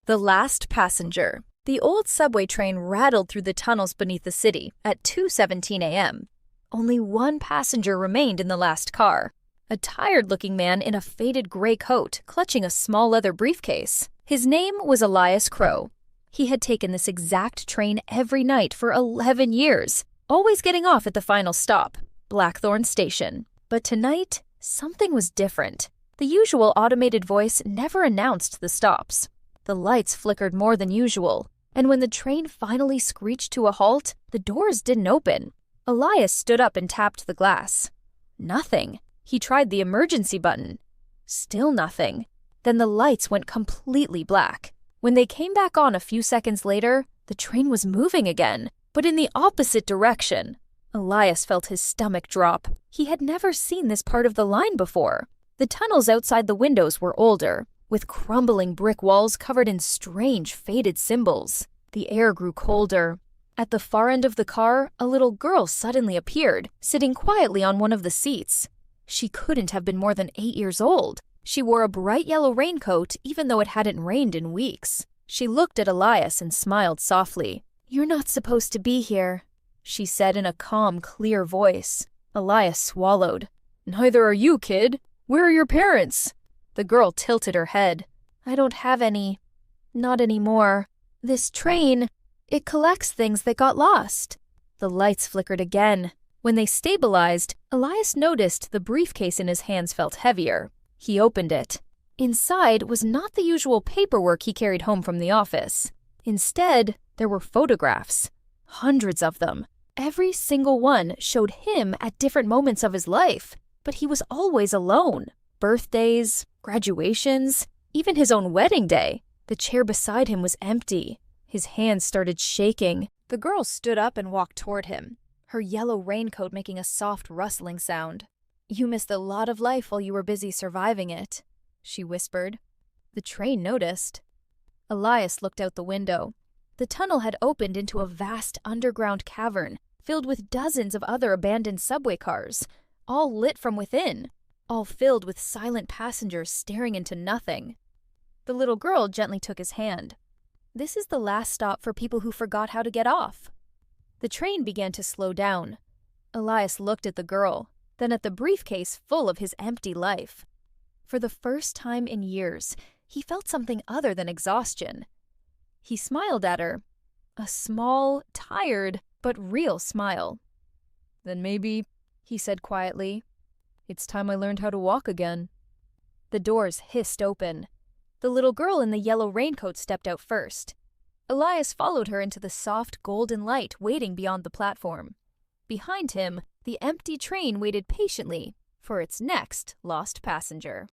The last passenger. The old subway train rattled through the tunnels beneath the city at 2:17 a.m. Only one passenger remained in the last car, a tired-looking man in a faded gray coat clutching a small leather briefcase. His name was Elias Crow. He had taken this exact train every night for 11 years, always getting off at the final stop, Blackthorn Station. But tonight, something was different. The usual automated voice never announced the stops. The lights flickered more than usual, and when the train finally screeched to a halt, the doors didn't open. Elias stood up and tapped the glass. Nothing. He tried the emergency button. Still nothing. Then the lights went completely black. When they came back on a few seconds later, the train was moving again, but in the opposite direction. Elias felt his stomach drop. He had never seen this part of the line before. The tunnels outside the windows were older, with crumbling brick walls covered in strange, faded symbols. The air grew colder. At the far end of the car, a little girl suddenly appeared, sitting quietly on one of the seats. She couldn't have been more than 8 years old. She wore a bright yellow raincoat even though it hadn't rained in weeks. She looked at Elias and smiled softly. "You're not supposed to be here," she said in a calm, clear voice. Elias swallowed. "Neither are you, kid. Where are your parents?" The girl tilted her head. "I don't have any. Not anymore. This train, it collects things that got lost." The lights flickered again. When they stabilized, Elias noticed the briefcase in his hands felt heavier. He opened it. Inside was not the usual paperwork he carried home from the office. Instead, there were photographs. Hundreds of them. Every single one showed him at different moments of his life, but he was always alone. Birthdays, graduations, even his own wedding day. The chair beside him was empty. His hands started shaking. The girl stood up and walked toward him, her yellow raincoat making a soft rustling sound. "You missed a lot of life while you were busy surviving it," she whispered. The train noticed. Elias looked out the window. The tunnel had opened into a vast underground cavern filled with dozens of other abandoned subway cars, all lit from within, all filled with silent passengers staring into nothing. The little girl gently took his hand. "This is the last stop for people who forgot how to get off." The train began to slow down. Elias looked at the girl, then at the briefcase full of his empty life. For the first time in years, he felt something other than exhaustion. He smiled at her, a small, tired, but real smile. "Then maybe," he said quietly, "it's time I learned how to walk again." The doors hissed open. The little girl in the yellow raincoat stepped out first. Elias followed her into the soft golden light waiting beyond the platform. Behind him, the empty train waited patiently for its next lost passenger.